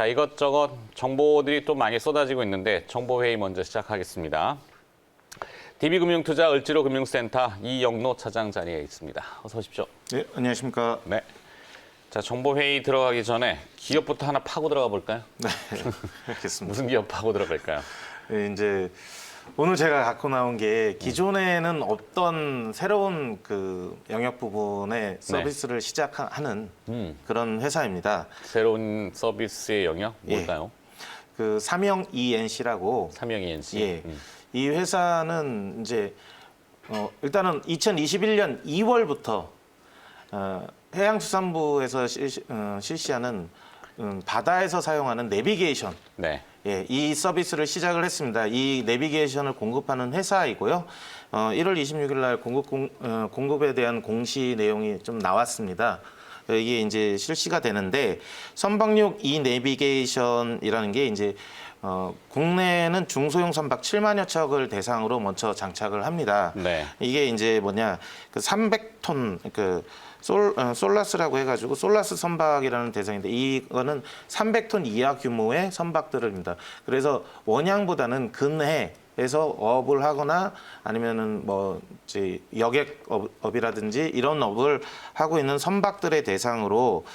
자, 이것저것 정보들이 또 많이 쏟아지고 있는데 정보회의 먼저 시작하겠습니다. DB금융투자 을지로금융센터 이영로 차장 자리에 있습니다. 어서 오십시오. 네, 안녕하십니까. 네. 자, 정보회의 들어가기 전에 기업부터 하나 파고 들어가 볼까요? 네, 알겠습니다. 무슨 기업 파고 들어갈까요? 네, 이제 오늘 제가 갖고 나온 게 기존에는 없던 새로운 그 영역 부분의 서비스를 시작하는 그런 회사입니다. 새로운 서비스의 영역 뭘까요? 그 삼영 ENC라고. 삼영 ENC. 예. 이 회사는 이제 일단은 2021년 2월부터 해양수산부에서 실시하는 바다에서 사용하는 내비게이션, 네. 예, 이 서비스를 시작을 했습니다. 이 내비게이션을 공급하는 회사이고요. 1월 26일 날 공급에 대한 공시 내용이 좀 나왔습니다. 이게 이제 실시가 되는데 선박용 이 내비게이션이라는 게 이제 국내는 중소형 선박 7만여 척을 대상으로 먼저 장착을 합니다. 네. 이게 이제 뭐냐 그 300톤 그 솔라스라고 해가지고 솔라스 선박이라는 대상인데 이거는 300톤 이하 규모의 선박들입니다. 그래서 원양보다는 근해에서 어업을 하거나 아니면은 뭐 이제 여객업이라든지 이런 업을 하고 있는 선박들의 대상으로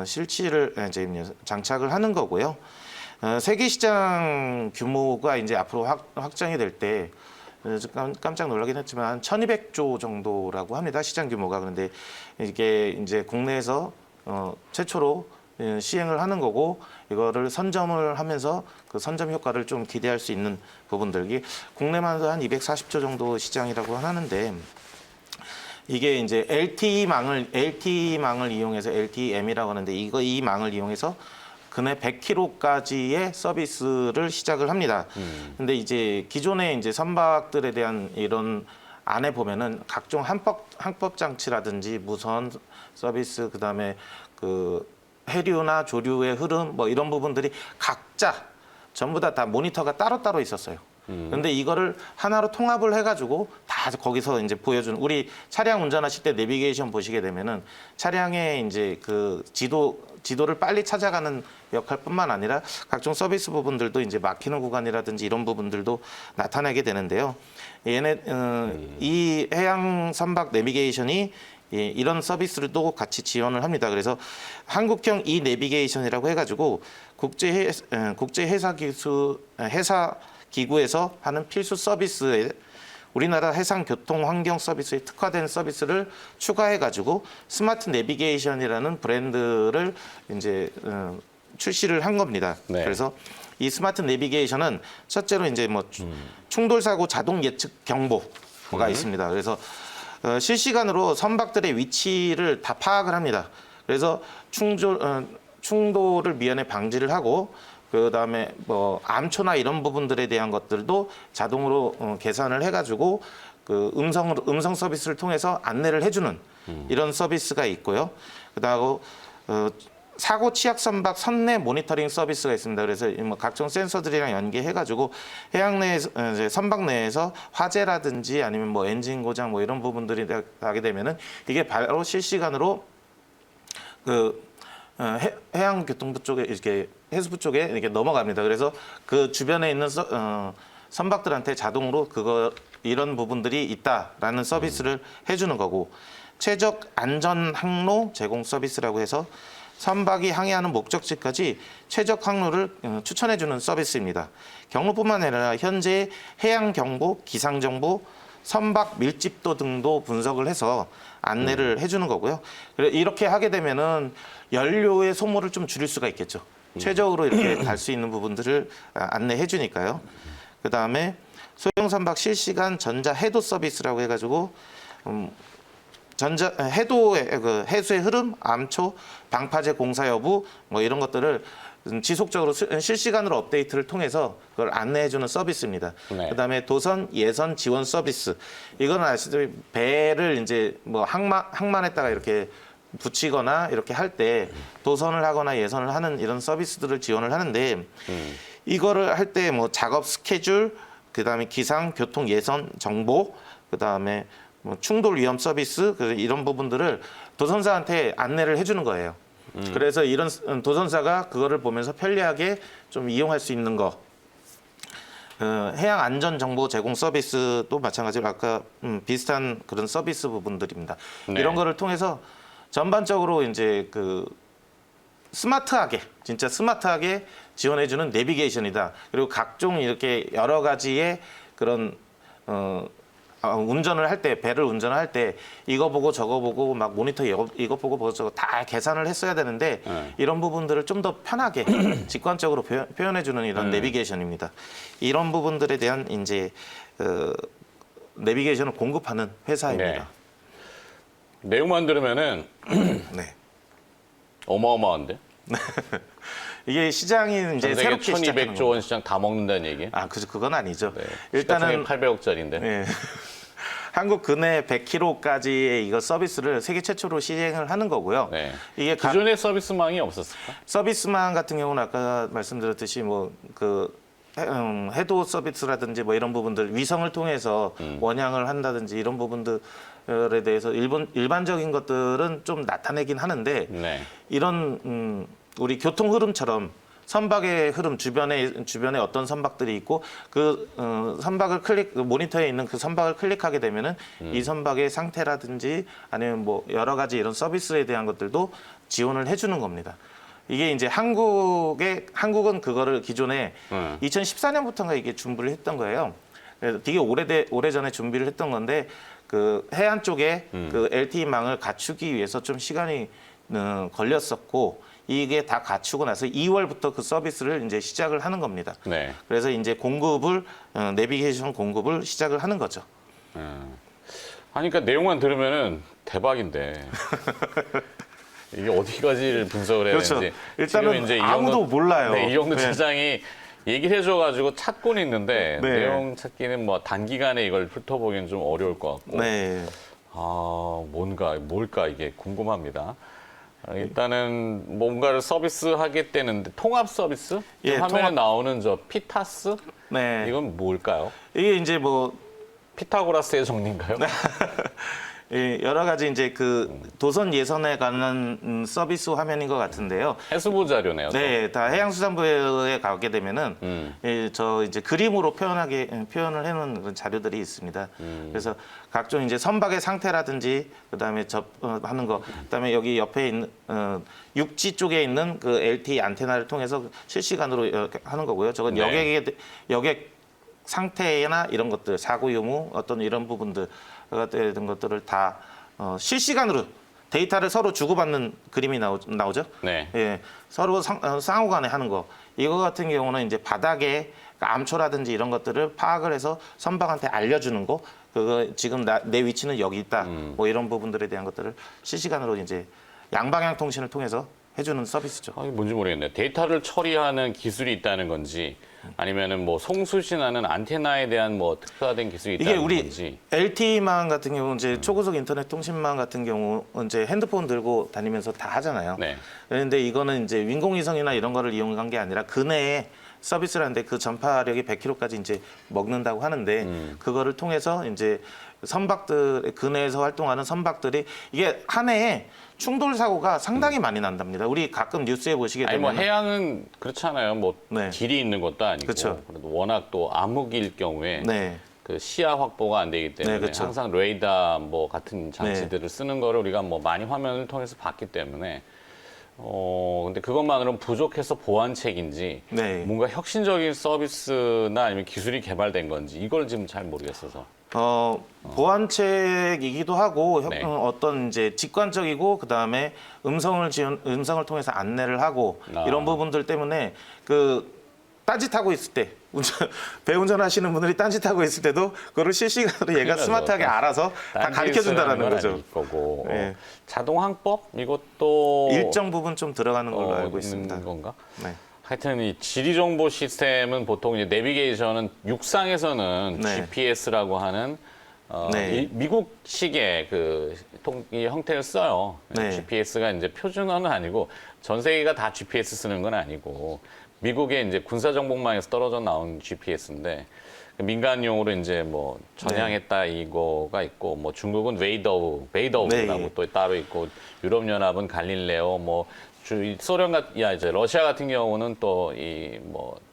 실치를 이제 장착을 하는 거고요. 세계 시장 규모가 이제 앞으로 확장이 될 때 깜짝 놀라긴 했지만 한 1,200조 정도라고 합니다. 시장 규모가. 그런데 이게 이제 국내에서 최초로 시행을 하는 거고 이거를 선점을 하면서 그 선점 효과를 좀 기대할 수 있는 부분들. 국내만도 한 240조 정도 시장이라고 하는데 이게 이제 LTE망을 이용해서 LTEM이라고 하는데 이 망을 이용해서 근해 100km까지의 서비스를 시작을 합니다. 근데 이제 기존의 이제 선박들에 대한 이런 안에 보면은 각종 항법 장치라든지 무선 서비스 그다음에 그 해류나 조류의 흐름 뭐 이런 부분들이 각자 전부 다 모니터가 따로따로 있었어요. 근데 이거를 하나로 통합을 해가지고 다 거기서 이제 보여주는 우리 차량 운전하실 때 내비게이션 보시게 되면은 차량의 이제 그 지도를 빨리 찾아가는 역할뿐만 아니라 각종 서비스 부분들도 이제 막히는 구간이라든지 이런 부분들도 나타나게 되는데요. 이 해양 선박 내비게이션이 이런 서비스도 같이 지원을 합니다. 그래서 한국형 이 내비게이션이라고 해가지고 국제 해사 기구에서 하는 필수 서비스에 우리나라 해상교통 환경 서비스에 특화된 서비스를 추가해가지고 스마트 내비게이션이라는 브랜드를 이제 출시를 한 겁니다. 네. 그래서 이 스마트 내비게이션은 첫째로 이제 뭐 충돌 사고 자동 예측 경보가 있습니다. 그래서 실시간으로 선박들의 위치를 다 파악을 합니다. 그래서 충돌을 미연에 방지를 하고 그다음에 뭐 암초나 이런 부분들에 대한 것들도 자동으로 계산을 해가지고 그 음성 서비스를 통해서 안내를 해주는 이런 서비스가 있고요. 그다음에 사고 취약 선박 선내 모니터링 서비스가 있습니다. 그래서 뭐 각종 센서들이랑 연계해가지고 해양 내 선박 내에서 화재라든지 아니면 뭐 엔진 고장 뭐 이런 부분들이 나게 되면은 이게 바로 실시간으로 그 해양교통부 쪽에 이렇게 해수부 쪽에 이렇게 넘어갑니다. 그래서 그 주변에 있는 선박들한테 자동으로 이런 부분들이 있다라는 서비스를 해주는 거고 최적 안전 항로 제공 서비스라고 해서 선박이 항해하는 목적지까지 최적 항로를 추천해주는 서비스입니다. 경로뿐만 아니라 현재 해양 경보, 기상 정보, 선박 밀집도 등도 분석을 해서 안내를 해주는 거고요. 이렇게 하게 되면은 연료의 소모를 좀 줄일 수가 있겠죠. 최적으로 이렇게 갈 수 있는 부분들을 안내해 주니까요. 그 다음에 소형 선박 실시간 전자 해도 서비스라고 해가지고 해도의 그 해수의 흐름, 암초, 방파제 공사 여부 뭐 이런 것들을 지속적으로 실시간으로 업데이트를 통해서 그걸 안내해주는 서비스입니다. 네. 그다음에 도선 예선 지원 서비스. 이거는 아시다시피 배를 이제 뭐 항만에다가 이렇게 붙이거나 이렇게 할 때 도선을 하거나 예선을 하는 이런 서비스들을 지원을 하는데 이거를 할 때 뭐 작업 스케줄, 그다음에 기상, 교통 예선 정보, 그다음에 뭐 충돌 위험 서비스 이런 부분들을 도선사한테 안내를 해주는 거예요. 그래서 이런 도전사가 그거를 보면서 편리하게 좀 이용할 수 있는 거. 해양 안전 정보 제공 서비스도 마찬가지로 아까 비슷한 그런 서비스 부분들입니다. 네. 이런 거를 통해서 전반적으로 이제 그 스마트하게 진짜 스마트하게 지원해주는 내비게이션이다. 그리고 각종 이렇게 여러 가지의 그런 운전을 할 때, 배를 운전할 때 이거 보고 저거 보고 막 모니터 이거 보고 저거 다 계산을 했어야 되는데 이런 부분들을 좀 더 편하게 직관적으로 표현해주는 이런 내비게이션입니다. 이런 부분들에 대한 이제 내비게이션을 공급하는 회사입니다. 내용만 들으면은 네. 어마어마한데? 이게 시장이 이제 전 세계 새롭게 시작하는 1,200조 겁니다. 원 시장 다 먹는다는 얘기? 그건 아니죠. 네. 일단은 800억짜리인데. 네. 한국 근해 100km까지의 이거 서비스를 세계 최초로 시행을 하는 거고요. 네. 이게 기존에 서비스망이 없었을까? 서비스망 같은 경우는 아까 말씀드렸듯이 뭐 그 해도 서비스라든지 뭐 이런 부분들 위성을 통해서 원양을 한다든지 이런 부분들에 대해서 일반적인 것들은 좀 나타내긴 하는데 네. 이런 우리 교통 흐름처럼 선박의 흐름 주변에 어떤 선박들이 있고 그 선박을 모니터에 있는 그 선박을 클릭하게 되면은 이 선박의 상태라든지 아니면 뭐 여러 가지 이런 서비스에 대한 것들도 지원을 해주는 겁니다. 이게 이제 한국은 그거를 기존에 2014년부터인가 이게 준비를 했던 거예요. 그래서 되게 오래전에 준비를 했던 건데 그 해안 쪽에 그 LTE망을 갖추기 위해서 좀 시간이 걸렸었고 이게 다 갖추고 나서 2월부터 그 서비스를 이제 시작을 하는 겁니다. 네. 그래서 이제 내비게이션 공급을 시작을 하는 거죠. 하니까 내용만 들으면은 대박인데. 이게 어디까지를 분석을 해야 그렇죠. 되는지. 일단은 지금 이제 아무도 몰라요. 네, 이영도 네. 차장이 얘기를 해줘가지고 찾고는 있는데 네. 내용 찾기는 뭐 단기간에 이걸 훑어보기는 좀 어려울 것 같고. 네. 뭘까 이게 궁금합니다. 일단은 뭔가를 서비스하겠다는데 통합 서비스? 예, 화면에 통합. 나오는 저 피타스? 네. 이건 뭘까요? 이게 이제 뭐 피타고라스의 정리인가요? 예, 여러 가지 이제 그 도선 예선에 관한 서비스 화면인 것 같은데요. 해수부 자료네요. 또. 네, 다 해양수산부에 가게 되면은 저 이제 그림으로 표현을 해놓은 그런 자료들이 있습니다. 그래서 각종 이제 선박의 상태라든지 그다음에 하는 거, 그다음에 여기 옆에 있는 육지 쪽에 있는 그 LTE 안테나를 통해서 실시간으로 이렇게 하는 거고요. 저건 네. 여객 상태나 이런 것들, 사고 유무 어떤 이런 부분들 같은 것들을 다 실시간으로 데이터를 서로 주고받는 그림이 나오죠. 네. 예, 서로 상호간에 하는 거. 이거 같은 경우는 이제 바닥에 암초라든지 이런 것들을 파악을 해서 선박한테 알려주는 거. 그거 지금 내 위치는 여기 있다. 뭐 이런 부분들에 대한 것들을 실시간으로 이제 양방향 통신을 통해서 해주는 서비스죠. 이게 뭔지 모르겠네요. 데이터를 처리하는 기술이 있다는 건지 아니면은 뭐 송수신하는 안테나에 대한 뭐 특화된 기술이 이게 있다는 우리 건지. LTE망 같은 경우 이제 초고속 인터넷 통신망 같은 경우 이제 핸드폰 들고 다니면서 다 하잖아요. 네. 그런데 이거는 이제 인공위성이나 이런 거를 이용한 게 아니라 근해에 서비스를 하는데 그 전파력이 100km까지 이제 먹는다고 하는데 그거를 통해서 이제 선박들 근해에서 활동하는 선박들이 이게 한 해에 충돌 사고가 상당히 많이 난답니다. 우리 가끔 뉴스에 보시게 아니 뭐 되면 해양은 그렇잖아요. 뭐 네. 길이 있는 것도 아니고 그쵸. 그래도 워낙 또 암흑일 경우에 네. 그 시야 확보가 안 되기 때문에 네, 그쵸. 항상 레이더 뭐 같은 장치들을 쓰는 거를 우리가 뭐 많이 화면을 통해서 봤기 때문에 근데 그것만으로는 부족해서 보완책인지 네. 뭔가 혁신적인 서비스나 아니면 기술이 개발된 건지 이걸 지금 잘 모르겠어서. 보완책이기도 하고 네. 어떤 이제 직관적이고 그다음에 음성을 통해서 안내를 하고 이런 부분들 때문에 그 딴짓하고 있을 때 배 운전하시는 분들이 딴짓하고 있을 때도 그거를 실시간으로 얘가 그러죠. 스마트하게 알아서 다 가르쳐 준다라는 거죠. 거고 네. 자동 항법 이것도 일정 부분 좀 들어가는 걸로 알고 있는 있습니다. 건가? 네. 하여튼 이 지리 정보 시스템은 보통 이제 내비게이션은 육상에서는 네. GPS라고 하는 네. 미국식의 이 형태를 써요. 네. GPS가 이제 표준어는 아니고 전 세계가 다 GPS 쓰는 건 아니고 미국의 이제 군사 정보망에서 떨어져 나온 GPS인데 민간용으로 이제 뭐 전향했다 이거가 있고 뭐 중국은 웨이더우라고 네. 또 따로 있고 유럽 연합은 갈릴레오 뭐 이제 러시아 같은 경우는 또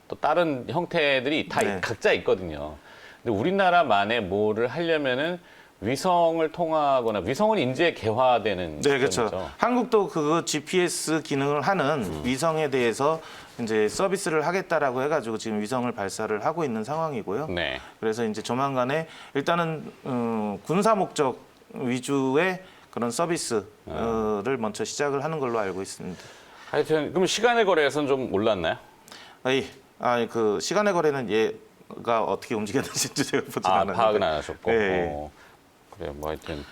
또 다른 형태들이 다 네. 각자 있거든요. 근데 우리나라만의 뭐를 하려면은 위성을 통하거나 위성은 인제 개화되는 네, 그렇죠. 시점이죠. 한국도 그 GPS 기능을 하는 위성에 대해서 이제 서비스를 하겠다라고 해가지고 지금 위성을 발사를 하고 있는 상황이고요. 네. 그래서 이제 조만간에 일단은 군사 목적 위주의 그런 서비스를 먼저 시작을 하는 걸로 알고 있습니다. 하여튼 그럼 시간의 거래에서는 좀 올랐나요? 그 시간의 거래는 얘가 어떻게 움직였는지 제가 보진 않았는데. 파악은 안 하셨고. 네. 그래요. 뭐 하여튼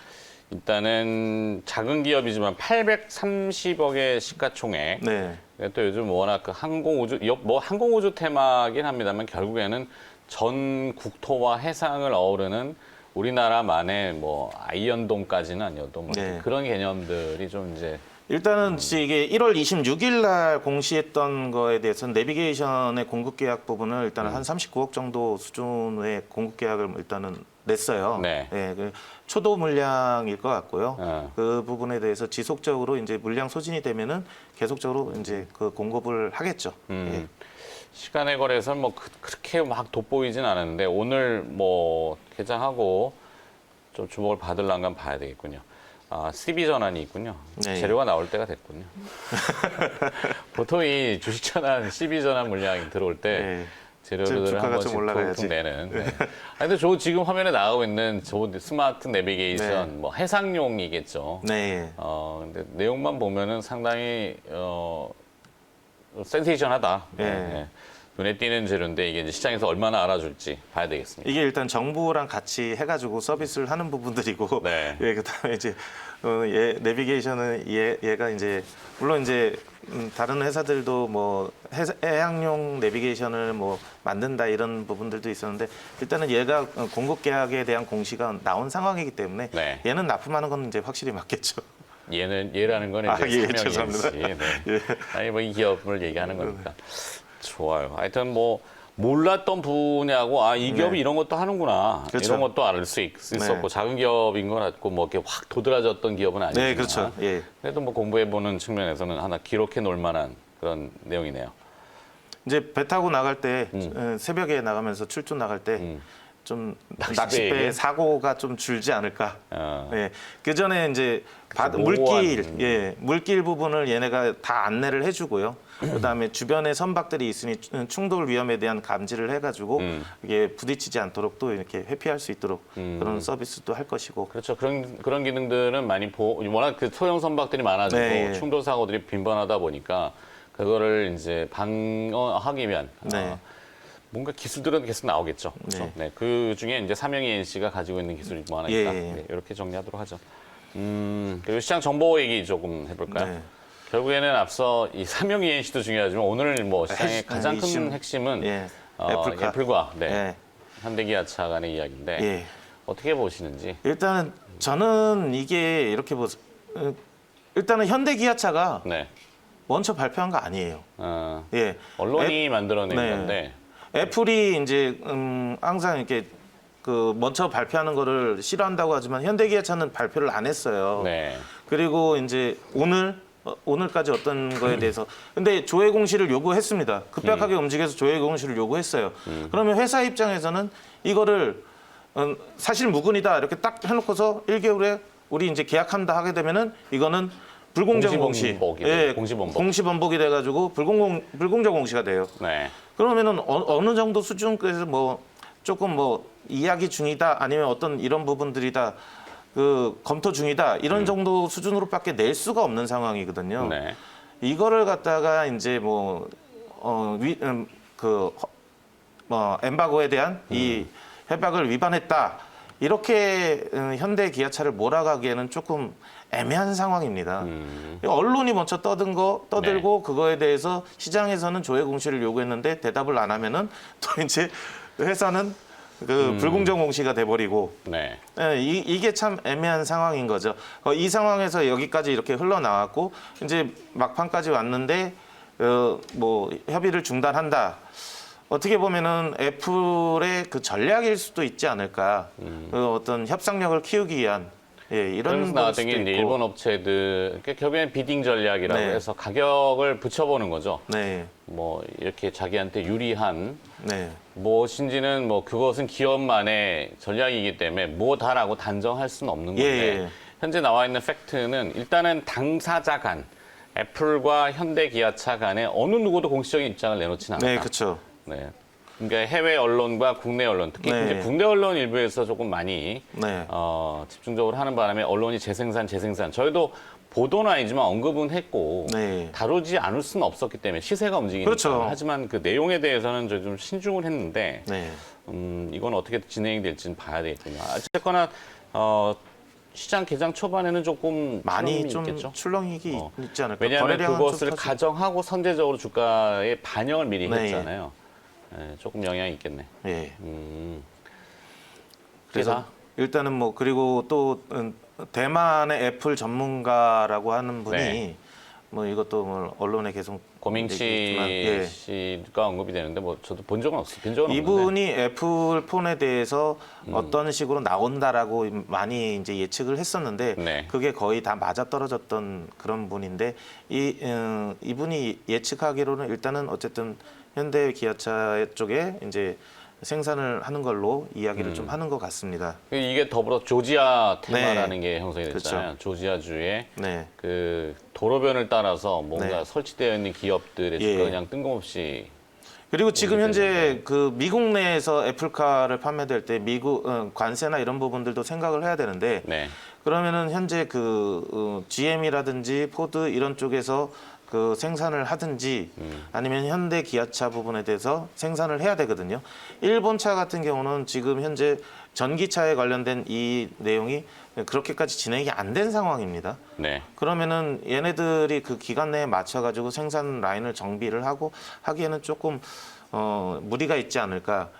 일단은 작은 기업이지만 830억의 시가총액. 네. 또 요즘 워낙 그 항공우주 테마긴 합니다만 결국에는 전 국토와 해상을 어우르는 우리나라만의 뭐 아이언돔까지는 아니어도 뭐 네. 그런 개념들이 좀 이제 일단은 이게 1월 26일 날 공시했던 거에 대해서는 내비게이션의 공급 계약 부분을 일단은 한 39억 정도 수준의 공급 계약을 일단은 냈어요. 네. 그 초도 물량일 것 같고요. 그 그 부분에 대해서 지속적으로 이제 물량 소진이 되면은 계속적으로 이제 그 공급을 하겠죠. 예. 시간의 거래에서는 뭐 그렇게 막 돋보이진 않았는데 오늘 뭐 개장하고 좀 주목을 받을란가 봐야 되겠군요. CB 전환이 있군요. 네. 재료가 나올 때가 됐군요. 보통 이 주식 전환, CB 전환 물량이 들어올 때 네. 재료들을 주가가 한 번씩 좀 올라가야지. 툭툭 내는. 네. 근데 지금 화면에 나가고 있는 스마트 내비게이션, 네. 뭐 해상용이겠죠. 네. 근데 내용만 보면은 상당히 센세이션하다. 네. 눈에 띄는 재료인데 이게 이제 시장에서 얼마나 알아줄지 봐야 되겠습니다. 이게 일단 정부랑 같이 해가지고 서비스를 하는 부분들이고, 네. 그다음에 이제 내비게이션은 얘가 이제 물론 이제 다른 회사들도 뭐 해양용 내비게이션을 뭐 만든다 이런 부분들도 있었는데 일단은 얘가 공급 계약에 대한 공시가 나온 상황이기 때문에 네. 얘는 납품하는 건 이제 확실히 맞겠죠. 얘라는 건 이제 예, 삼형 죄송합니다. ENC. 네. 아니 뭐 이 기업을 얘기하는 거니까. 좋아요. 하여튼 뭐 몰랐던 분야고 이 기업이 네. 이런 것도 하는구나. 그렇죠. 이런 것도 알 수 있었고 네. 작은 기업인 것 같고 뭐 이렇게 확 도드라졌던 기업은 아니지만 네, 그렇죠. 예. 그래도 뭐 공부해 보는 측면에서는 하나 기록해 놓을 만한 그런 내용이네요. 이제 배 타고 나갈 때 새벽에 나가면서 출조 나갈 때 좀 낚싯배에게? 낚싯배 사고가 좀 줄지 않을까. 어. 예. 그 전에 이제 모호한, 물길 부분을 얘네가 다 안내를 해주고요. 그다음에 주변에 선박들이 있으니 충돌 위험에 대한 감지를 해가지고 이게 부딪히지 않도록 또 이렇게 회피할 수 있도록 그런 서비스도 할 것이고. 그렇죠. 그런 기능들은 많이 워낙 그 소형 선박들이 많아지고 네, 예. 충돌 사고들이 빈번하다 보니까 그거를 이제 방어하기 위한 네. 뭔가 기술들은 계속 나오겠죠. 그렇죠? 네. 그 중에 이제 삼형 ENC가 가지고 있는 기술이 뭐 하나 있다. 예, 예. 네, 이렇게 정리하도록 하죠. 그리고 시장 정보 얘기 조금 해볼까요? 네. 결국에는 앞서 이 삼형 ENC도 중요하지만 오늘 뭐 시장의 가장 큰 이슈. 핵심은 예. 애플과 예. 현대기아차 간의 이야기인데 예. 어떻게 보시는지. 일단은 저는 이게 이렇게 일단은 현대기아차가 네. 먼저 발표한 거 아니에요. 예. 언론이 만들어낸 네. 건데. 애플이 이제 항상 이렇게 그 먼저 발표하는 거를 싫어한다고 하지만 현대기아차는 발표를 안 했어요. 네. 그리고 이제 오늘까지 어떤 거에 대해서 근데 조회 공시를 요구했습니다. 급격하게 움직여서 조회 공시를 요구했어요. 그러면 회사 입장에서는 이거를 사실 무근이다 이렇게 딱 해놓고서 1개월에 우리 이제 계약한다 하게 되면은 이거는 불공정 공시, 공시번복이 돼가지고 불공정 공시가 돼요. 네. 그러면은 어느 정도 수준까지 뭐 조금 뭐 이야기 중이다 아니면 어떤 이런 부분들이다 그 검토 중이다 이런 정도 수준으로밖에 낼 수가 없는 상황이거든요. 네. 이거를 갖다가 이제 엠바고에 대한 이 협약을 위반했다 이렇게 현대 기아차를 몰아가기에는 조금 애매한 상황입니다. 언론이 먼저 떠들고 그거에 대해서 시장에서는 조회 공시를 요구했는데 대답을 안 하면은 또 이제 회사는 그 불공정 공시가 돼버리고 네. 이게 참 애매한 상황인 거죠. 이 상황에서 여기까지 이렇게 흘러나왔고 이제 막판까지 왔는데 뭐 협의를 중단한다. 어떻게 보면은 애플의 그 전략일 수도 있지 않을까. 어떤 협상력을 키우기 위한 예, 이런 그러면서 나왔던 수도 게 이제 있고. 일본 업체들, 그러니까 결국엔 비딩 전략이라고 네. 해서 가격을 붙여보는 거죠. 네, 뭐 이렇게 자기한테 유리한 네, 무엇인지는 뭐 그것은 기업만의 전략이기 때문에 뭐다라고 단정할 수는 없는 예, 건데 예. 현재 나와 있는 팩트는 일단은 당사자 간 애플과 현대 기아차 간에 어느 누구도 공식적인 입장을 내놓지는 않았다. 네, 그렇죠. 네. 그러니까 해외 언론과 국내 언론, 특히 네. 이제 국내 언론 일부에서 조금 많이 네, 집중적으로 하는 바람에 언론이 재생산. 저희도 보도는 아니지만 언급은 했고 네. 다루지 않을 수는 없었기 때문에 시세가 움직이니까. 그렇죠. 하지만 그 내용에 대해서는 저희 좀 신중을 했는데 네, 이건 어떻게 진행이 될지는 봐야 되겠군요. 어쨌거나 시장 개장 초반에는 조금 많이 출렁임이 좀 있겠죠. 출렁이기 있지 않을까. 왜냐하면 거래량은 그것을 좀 터지- 가정하고 선제적으로 주가에 반영을 미리 네. 했잖아요. 네, 조금 영향이 있겠네. 예. 음. 그래서 일단은 뭐 그리고 또 대만의 애플 전문가라고 하는 분이 네. 뭐 이것도 뭐 언론에 계속 고밍치 얘기했지만, 예. 씨가 언급이 되는데 뭐 저도 본 적은 없어요. 본 적은 없는데. 이분이 애플 폰에 대해서 어떤 식으로 나온다라고 많이 이제 예측을 했었는데 네. 그게 거의 다 맞아떨어졌던 그런 분인데 이분이 예측하기로는 일단은 어쨌든 현대 기아차 쪽에 이제 생산을 하는 걸로 이야기를 좀 하는 것 같습니다. 이게 더불어 조지아 테마라는 게 형성이 됐잖아요. 그렇죠. 조지아주에 네. 그 도로변을 따라서 뭔가 네. 설치되어 있는 기업들의 예. 주가 그냥 뜬금없이 그리고 지금 현재 되는데. 그 미국 내에서 애플카를 판매될 때 미국 관세나 이런 부분들도 생각을 해야 되는데 네. 그러면은 현재 그 GM이라든지 포드 이런 쪽에서 그 생산을 하든지 아니면 현대 기아차 부분에 대해서 생산을 해야 되거든요. 일본 차 같은 경우는 지금 현재 전기차에 관련된 이 내용이 그렇게까지 진행이 안 된 상황입니다. 네. 그러면은 얘네들이 그 기간 내에 맞춰가지고 생산 라인을 정비를 하고 하기에는 조금 무리가 있지 않을까.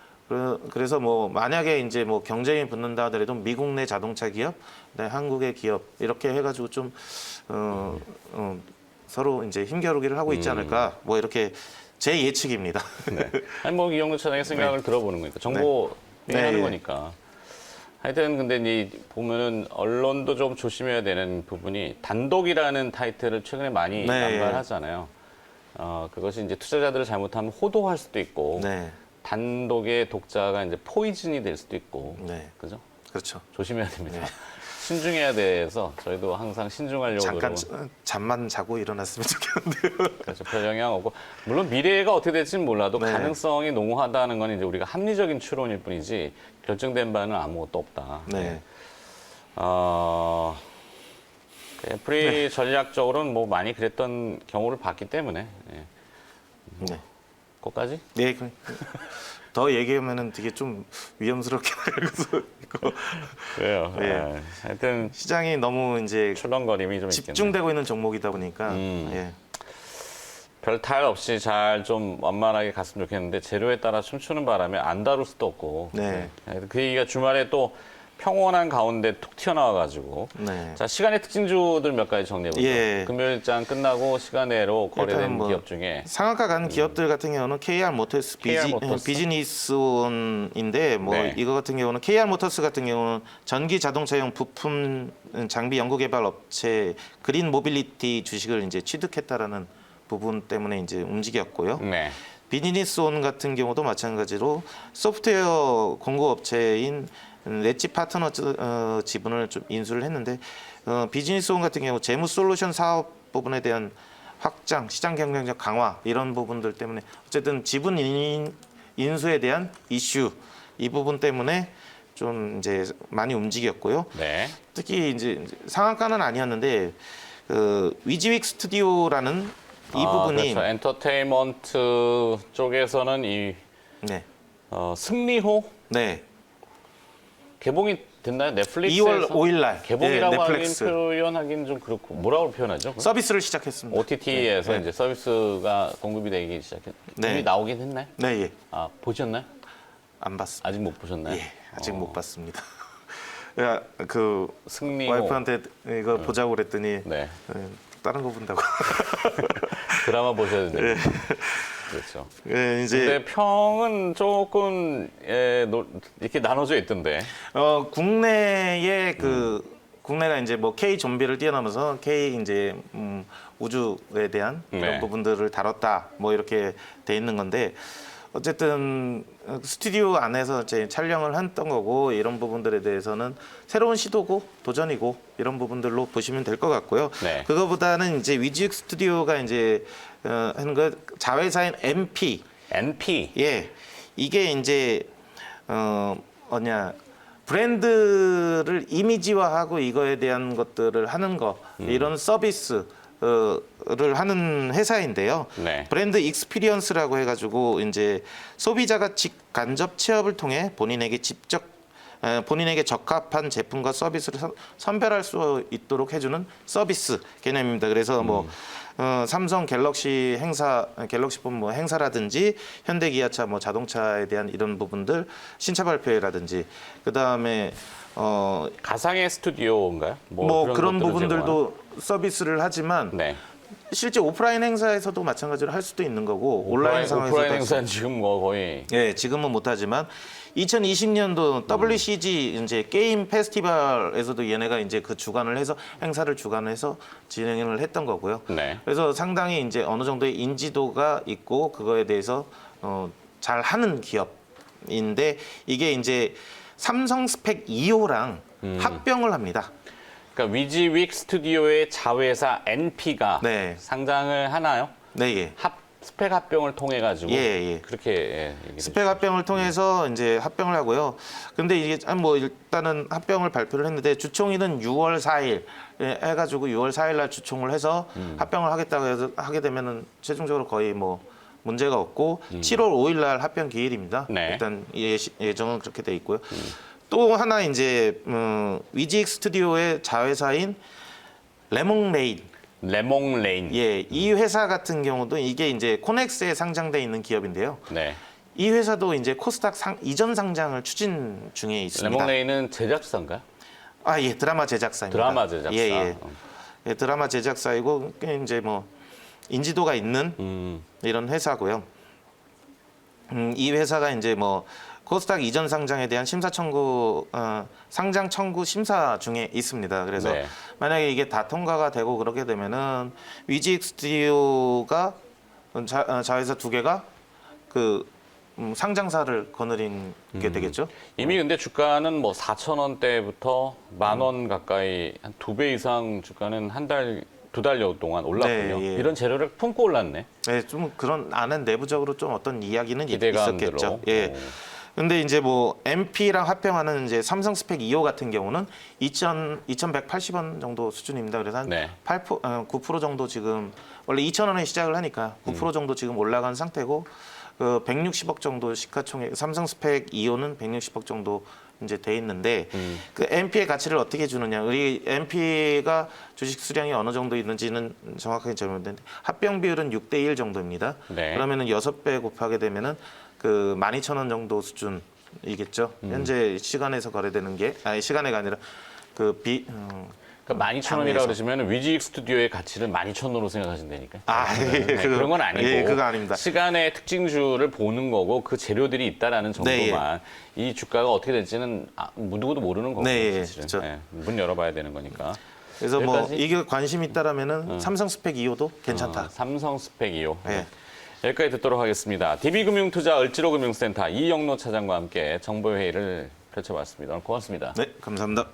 그래서 뭐 만약에 이제 뭐 경쟁이 붙는다 하더라도 미국 내 자동차 기업, 네, 한국의 기업 이렇게 해가지고 좀 서로 이제 힘겨루기를 하고 있지 않을까. 뭐 이렇게 제 예측입니다. 네. 아니 뭐 이용도 차장의 생각을 들어보는 거니까 정보 네. 하는 네. 거니까. 하여튼 근데 이제 보면은 언론도 좀 조심해야 되는 부분이 단독이라는 타이틀을 최근에 많이 네. 남발하잖아요. 그것이 이제 투자자들을 잘못하면 호도할 수도 있고 네, 단독의 독자가 이제 포이즌이 될 수도 있고 네, 그죠? 그렇죠. 조심해야 됩니다. 신중해야 돼서 저희도 항상 신중하려고 잠깐 노력을 잠만 자고 일어났으면 좋겠는데요. 그렇죠. 별 영향 없고 물론 미래가 어떻게 될지는 몰라도 네. 가능성이 농후하다는 건 이제 우리가 합리적인 추론일 뿐이지 결정된 바는 아무것도 없다. 네, 애플이 전략적으로는 뭐 많이 그랬던 경우를 봤기 때문에 네. 거기까지 네, 더 얘기하면은 되게 좀 위험스럽게 그래서 이거 그래요. 네. 하여튼 시장이 너무 이제 출렁거림이 좀 있겠네. 집중되고 있는 종목이다 보니까 예. 별 탈 없이 잘 좀 완만하게 갔으면 좋겠는데 재료에 따라 춤추는 바람에 안 다룰 수도 없고. 네. 그 얘기가 주말에 또 평온한 가운데 툭 튀어나와가지고. 네. 자, 시간의 특징주들 몇 가지 정리해보죠. 예. 금요일장 끝나고 시간외로 거래된 일단은 뭐 기업 중에 상한가 간 기업들 같은 경우는 KR 모터스 KR 모터스? 비즈니스온인데 뭐 네. 이거 같은 경우는 KR 모터스 같은 경우는 전기 자동차용 부품 장비 연구 개발 업체 그린 모빌리티 주식을 이제 취득했다라는 부분 때문에 이제 움직였고요. 네. 비즈니스온 같은 경우도 마찬가지로 소프트웨어 공급업체인 렛지 파트너 지분을 좀 인수를 했는데 비즈니스온 같은 경우 재무 솔루션 사업 부분에 대한 확장, 시장 경쟁력 강화 이런 부분들 때문에 어쨌든 지분 인수에 대한 이슈 이 부분 때문에 좀 이제 많이 움직였고요. 네. 특히 이제 상한가는 아니었는데 위즈윅 스튜디오라는 이 부분이 그렇죠. 엔터테인먼트 쪽에서는 이 네, 승리호 네. 개봉이 됐나요? 넷플릭스에서 2월 5일 날 개봉이라고 하긴 넷플릭스 표현하기는 좀 그렇고 뭐라고 표현하죠? 서비스를 시작했습니다. OTT에서 네. 이제 서비스가 공급이 되기 시작했. 네. 이미 나오긴 했나요? 네, 예. 보셨나요? 안 봤습니다. 아직 못 보셨나요? 예, 아직 못 봤습니다. 야, 그 승리호. 와이프한테 이거 보자고 그랬더니 네. 다른 거 본다고. 드라마 보셔야 돼요. 그렇죠. 예, 이제 근데 평은 조금 이렇게 나눠져 있던데. 국내의 그 국내가 이제 뭐 K 좀비를 뛰어넘어서 K 이제 우주에 대한 네. 이런 부분들을 다뤘다 뭐 이렇게 돼 있는 건데 어쨌든 스튜디오 안에서 이제 촬영을 했던 거고 이런 부분들에 대해서는 새로운 시도고 도전이고 이런 부분들로 보시면 될 것 같고요. 네. 그거보다는 이제 위즈익 스튜디오가 이제 하는 거 자회사인 MP NP. 예 이게 이제 브랜드를 이미지화하고 이거에 대한 것들을 하는 거 이런 서비스 를 하는 회사인데요. 네. 브랜드 익스피리언스라고 해가지고 이제 소비자가 직간접 취업을 통해 본인에게 적합한 제품과 서비스를 선별할 수 있도록 해주는 서비스 개념입니다. 그래서 뭐 삼성 갤럭시 갤럭시폰 뭐 행사라든지 현대기아차 뭐 자동차에 대한 이런 부분들 신차 발표회라든지 그 다음에 가상의 스튜디오인가요? 뭐 그런 것들을 부분들도 서비스를 하지만 네. 실제 오프라인 행사에서도 마찬가지로 할 수도 있는 거고 온라인 상황에서도 오프라인 할 수- 행사는 지금 뭐 거의 예, 지금은 못하지만 2020년도 WCG 이제 게임 페스티벌에서도 얘네가 이제 그 주관을 해서 행사를 주관해서 진행을 했던 거고요. 네. 그래서 상당히 이제 어느 정도의 인지도가 있고 그거에 대해서 잘 하는 기업인데 이게 이제 삼성 스펙 2호랑 합병을 합니다. 그러니까 위지윅 스튜디오의 자회사 NP가 네. 상장을 하나요? 네, 예. 스펙 합병을 통해 가지고 예, 예. 그렇게 얘기를 스펙 합병을 통해서 이제 합병을 하고요. 근데 이게 뭐 일단은 합병을 발표를 했는데 주총일은 6월 4일 해가지고 6월 4일 날 주총을 해서 합병을 하겠다고 해서 하게 되면은 최종적으로 거의 뭐 문제가 없고 7월 5일 날 합병 기일입니다. 네. 일단 예정은 그렇게 돼 있고요. 또 하나 이제 위지익 스튜디오의 자회사인 레몽레인 레몽레인. 예, 이 회사 같은 경우도 이게 이제 코넥스에 상장돼 있는 기업인데요. 네. 이 회사도 이제 코스닥 이전 상장을 추진 중에 있습니다. 레몽레인은 제작사인가요? 아, 예, 드라마 제작사입니다. 드라마 제작사. 예, 예. 예, 드라마 제작사이고 꽤 이제 뭐 인지도가 있는 이런 회사고요. 이 회사가 이제 뭐 코스닥 이전 상장에 대한 심사 청구 상장 청구 심사 중에 있습니다. 그래서 네. 만약에 이게 다 통과가 되고 그렇게 되면은 위지익 스튜디오가 자회사 두 개가 그 상장사를 거느리게 되겠죠. 이미 근데 주가는 뭐 4,000원대부터 10,000원 가까이 한 2배 이상 주가는 두 달여 동안 올랐군요. 네, 예. 이런 재료를 품고 올랐네. 네, 좀 그런 안은 내부적으로 좀 어떤 이야기는 기대감으로. 있었겠죠. 예. 근데 이제 뭐 MP랑 합병하는 이제 삼성 스펙 2호 같은 경우는 2,180원 정도 수준입니다. 그래서 한 네. 9% 정도 지금 원래 2,000원에 시작을 하니까 9% 정도 지금 올라간 상태고 그 160억 정도 시가총액 삼성 스펙 2호는 160억 정도 이제 돼 있는데 그 MP의 가치를 어떻게 주느냐. 우리 MP가 주식 수량이 어느 정도 있는지는 정확하게 잘못됐는데 합병 비율은 6대1 정도입니다. 네. 그러면은 6배 곱하게 되면은 그 12,000원 정도 수준이겠죠. 현재 시간에서 거래되는 게 아니 시간에가 아니라 그러니까 12,000원이라고 그러시면 위지익 스튜디오의 가치를 12,000원으로 생각하시면 되니까. 예, 네, 그런 건 아니고 예, 그거 아닙니다. 시간의 특징주를 보는 거고 그 재료들이 있다라는 정도만 이 주가가 어떻게 될지는 누구도 모르는 거고 네, 예, 사실은. 그렇죠. 네, 문 열어봐야 되는 거니까. 그래서 뭐 여기까지? 이게 관심 있다라면은 삼성 스펙 2호도 괜찮다. 삼성 스펙 2호. 예. 여기까지 듣도록 하겠습니다. DB금융투자 을지로금융센터 이영로 차장과 함께 정보회의를 펼쳐봤습니다. 오늘 고맙습니다. 네, 감사합니다.